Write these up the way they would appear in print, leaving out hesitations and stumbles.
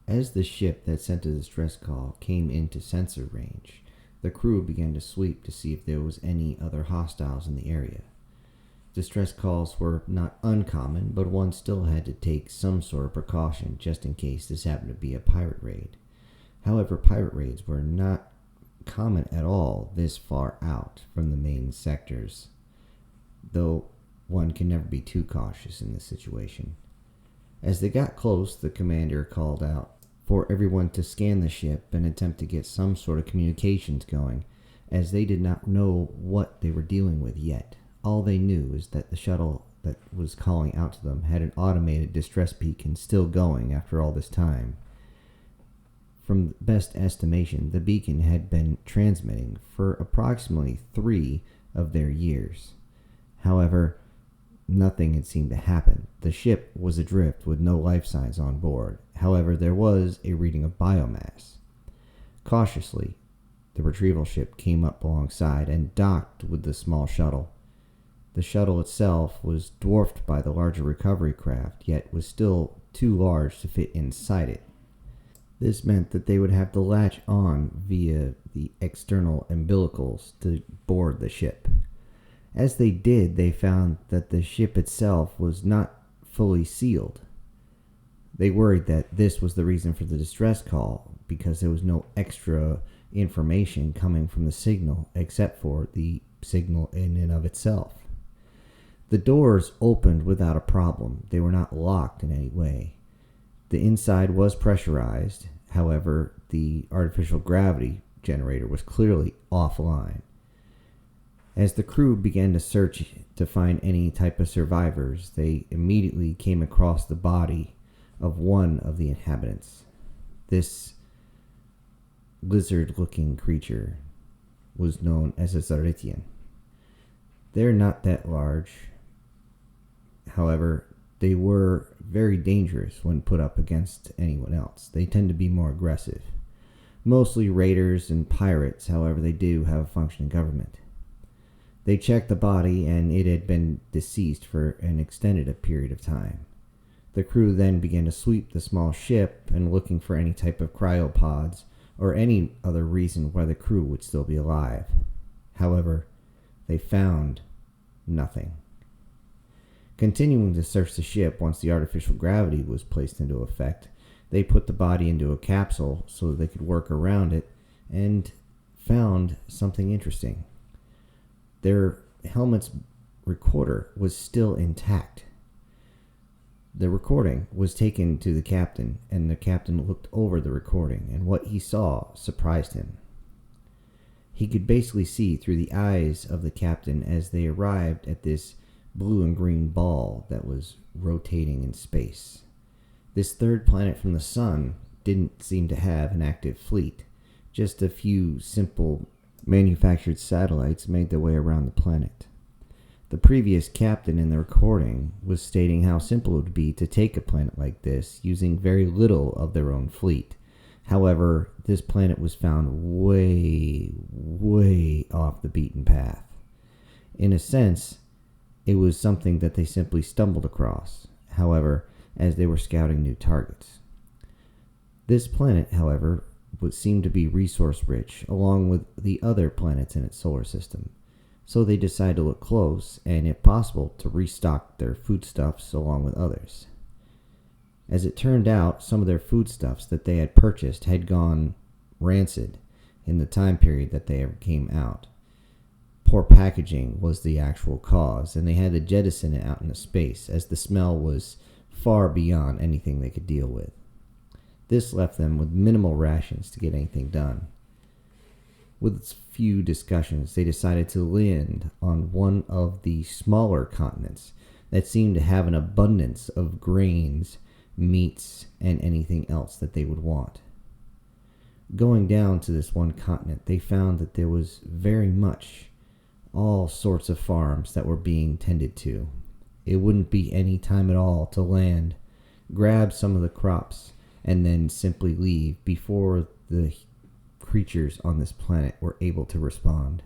As the ship that sent a distress call came into sensor range, the crew began to sweep to see if there was any other hostiles in the area. Distress calls were not uncommon, but one still had to take some sort of precaution just in case this happened to be a pirate raid. However, pirate raids were not common at all this far out from the main sectors, though one can never be too cautious in this situation. As they got close, the commander called out for everyone to scan the ship and attempt to get some sort of communications going, as they did not know what they were dealing with yet. All they knew is that the shuttle that was calling out to them had an automated distress beacon still going after all this time. From best estimation, the beacon had been transmitting for approximately 3 of their years. However, nothing had seemed to happen. The ship was adrift with no life signs on board. However, there was a reading of biomass. Cautiously, the retrieval ship came up alongside and docked with the small shuttle. The shuttle itself was dwarfed by the larger recovery craft, yet was still too large to fit inside it. This meant that they would have to latch on via the external umbilicals to board the ship. As they did, they found that the ship itself was not fully sealed. They worried that this was the reason for the distress call, because there was no extra information coming from the signal except for the signal in and of itself. The doors opened without a problem. They were not locked in any way. The inside was pressurized. However, the artificial gravity generator was clearly offline. As the crew began to search to find any type of survivors, they immediately came across the body of one of the inhabitants. This lizard-looking creature was known as a Zaritian. They're not that large. However, they were very dangerous when put up against anyone else. They tend to be more aggressive. Mostly raiders and pirates, however, they do have a functioning government. They checked the body, and it had been deceased for an extended period of time. The crew then began to sweep the small ship and looking for any type of cryopods or any other reason why the crew would still be alive. However, they found nothing. Continuing to search the ship once the artificial gravity was placed into effect, they put the body into a capsule so that they could work around it and found something interesting. Their helmet's recorder was still intact. The recording was taken to the captain, and the captain looked over the recording, and what he saw surprised him. He could basically see through the eyes of the captain as they arrived at this blue and green ball that was rotating in space. This third planet from the sun didn't seem to have an active fleet. Just a few simple manufactured satellites made their way around the planet. The previous captain in the recording was stating how simple it would be to take a planet like this using very little of their own fleet. However, this planet was found way, way off the beaten path. In a sense, it was something that they simply stumbled across, however, as they were scouting new targets. This planet, however, would seem to be resource-rich, along with the other planets in its solar system. So they decided to look close, and if possible, to restock their foodstuffs along with others. As it turned out, some of their foodstuffs that they had purchased had gone rancid in the time period that they came out. Poor packaging was the actual cause, and they had to jettison it out into space, as the smell was far beyond anything they could deal with. This left them with minimal rations to get anything done. With few discussions, they decided to land on one of the smaller continents that seemed to have an abundance of grains, meats, and anything else that they would want. Going down to this one continent, they found that there was very much all sorts of farms that were being tended to. It wouldn't be any time at all to land, grab some of the crops, and then simply leave before the creatures on this planet were able to respond.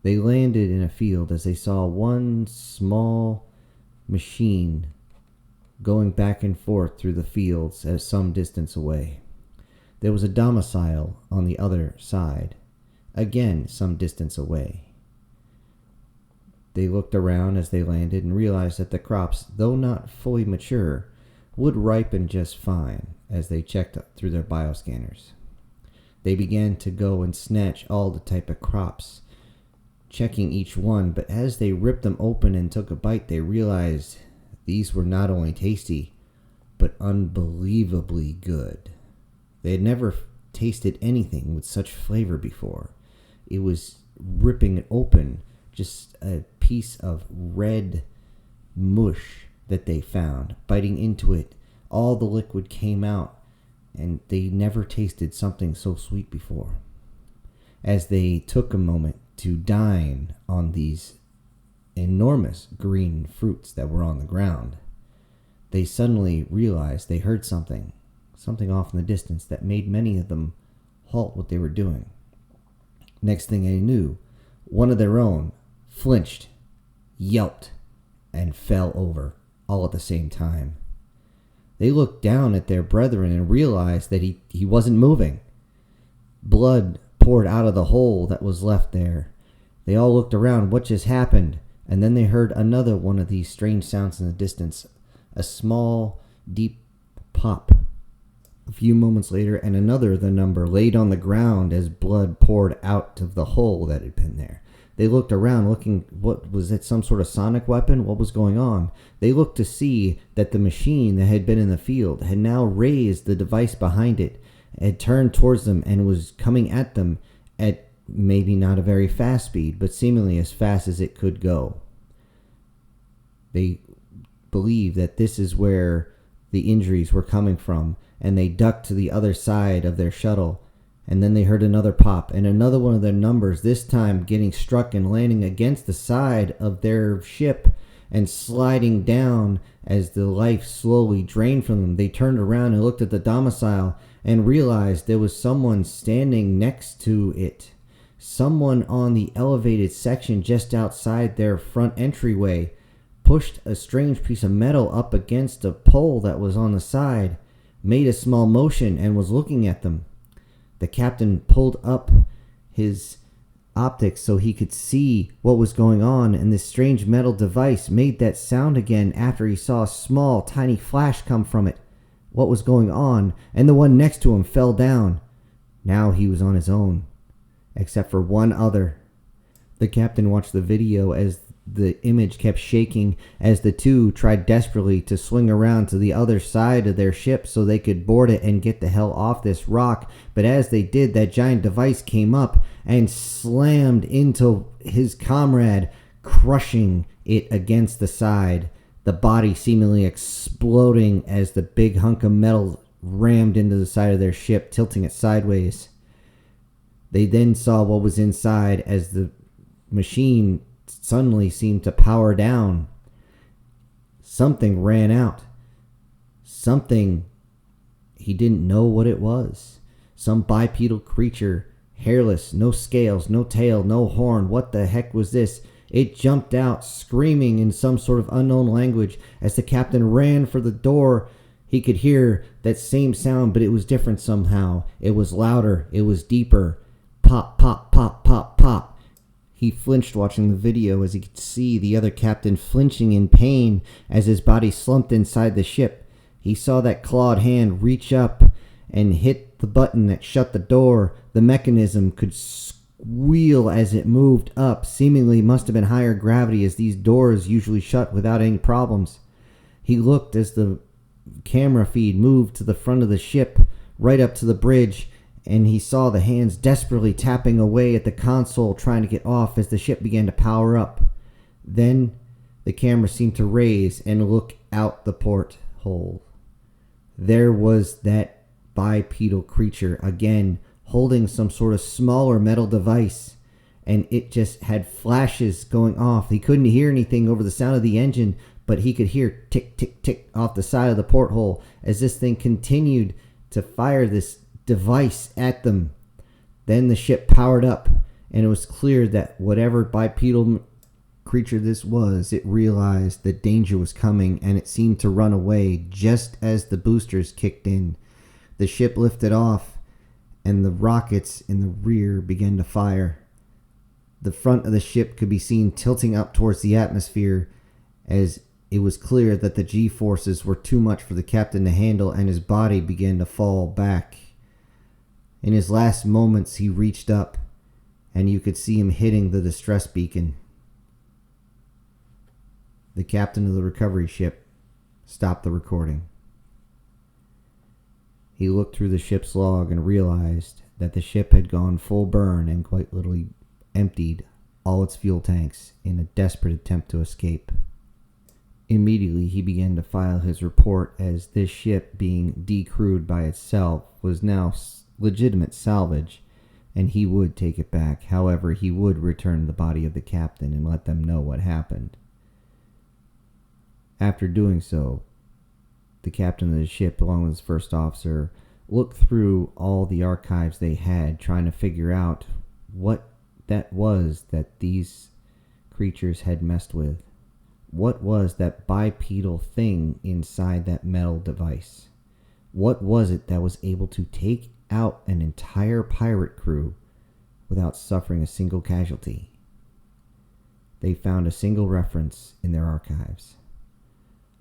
They landed in a field as they saw one small machine going back and forth through the fields at some distance away. There was a domicile on the other side, again some distance away. They looked around as they landed and realized that the crops, though not fully mature, would ripen just fine as they checked through their bioscanners. They began to go and snatch all the type of crops, checking each one, but as they ripped them open and took a bite, they realized these were not only tasty, but unbelievably good. They had never tasted anything with such flavor before. It was ripping it open, just a piece of red mush that they found. Biting into it, all the liquid came out, and they never tasted something so sweet before. As they took a moment to dine on these enormous green fruits that were on the ground, they suddenly realized they heard something off in the distance that made many of them halt what they were doing. Next thing they knew, one of their own flinched, yelped, and fell over, all at the same time. They looked down at their brethren and realized that he wasn't moving. Blood poured out of the hole that was left there. They all looked around, what just happened? And then they heard another one of these strange sounds in the distance, a small, deep pop. A few moments later, and another of the number laid on the ground as blood poured out of the hole that had been there. They looked around, looking, what was it, some sort of sonic weapon? What was going on? They looked to see that the machine that had been in the field had now raised the device behind it, had turned towards them, and was coming at them at maybe not a very fast speed, but seemingly as fast as it could go. They believed that this is where the injuries were coming from, and they ducked to the other side of their shuttle. And then they heard another pop, and another one of their numbers, this time getting struck and landing against the side of their ship and sliding down as the life slowly drained from them. They turned around and looked at the domicile and realized there was someone standing next to it. Someone on the elevated section just outside their front entryway pushed a strange piece of metal up against a pole that was on the side, made a small motion, and was looking at them. The captain pulled up his optics so he could see what was going on, and this strange metal device made that sound again after he saw a small, tiny flash come from it. What was going on? And the one next to him fell down. Now he was on his own, except for one other. The captain watched the video as the image kept shaking as the two tried desperately to swing around to the other side of their ship so they could board it and get the hell off this rock. But as they did, that giant device came up and slammed into his comrade, crushing it against the side, the body seemingly exploding as the big hunk of metal rammed into the side of their ship, tilting it sideways. They then saw what was inside as the machine suddenly seemed to power down. Something ran out. Something, he didn't know what it was. Some bipedal creature, hairless, no scales, no tail, no horn. What the heck was this? It jumped out, screaming in some sort of unknown language. As the captain ran for the door, he could hear that same sound, but it was different somehow. It was louder. It was deeper. Pop, pop, pop, pop, pop. He flinched watching the video as he could see the other captain flinching in pain as his body slumped inside the ship. He saw that clawed hand reach up and hit the button that shut the door. The mechanism could squeal as it moved up. Seemingly must have been higher gravity, as these doors usually shut without any problems. He looked as the camera feed moved to the front of the ship, right up to the bridge, and he saw the hands desperately tapping away at the console trying to get off as the ship began to power up. Then the camera seemed to raise and look out the porthole. There was that bipedal creature again, holding some sort of smaller metal device, and it just had flashes going off. He couldn't hear anything over the sound of the engine, but he could hear tick, tick, tick off the side of the porthole as this thing continued to fire this device at them. Then the ship powered up, and it was clear that whatever bipedal creature this was, it realized that danger was coming, and it seemed to run away just as the boosters kicked in. The ship lifted off, and the rockets in the rear began to fire. The front of the ship could be seen tilting up towards the atmosphere, as it was clear that the G-forces were too much for the captain to handle, and his body began to fall back. In his last moments, he reached up, and you could see him hitting the distress beacon. The captain of the recovery ship stopped the recording. He looked through the ship's log and realized that the ship had gone full burn and quite literally emptied all its fuel tanks in a desperate attempt to escape. Immediately, he began to file his report, as this ship, being decrewed by itself, was now legitimate salvage, and he would take it back. However, he would return the body of the captain and let them know what happened. After doing so, the captain of the ship, along with his first officer, looked through all the archives they had, trying to figure out what that was that these creatures had messed with. What was that bipedal thing inside that metal device? What was it that was able to take out an entire pirate crew without suffering a single casualty? They found a single reference in their archives.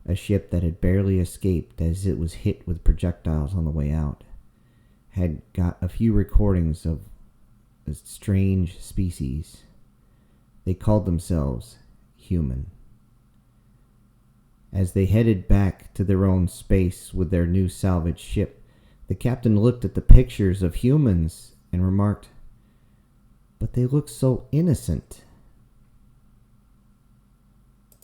A ship that had barely escaped as it was hit with projectiles on the way out had got a few recordings of a strange species. They called themselves human. As they headed back to their own space with their new salvaged ship, the captain looked at the pictures of humans and remarked, "But they look so innocent."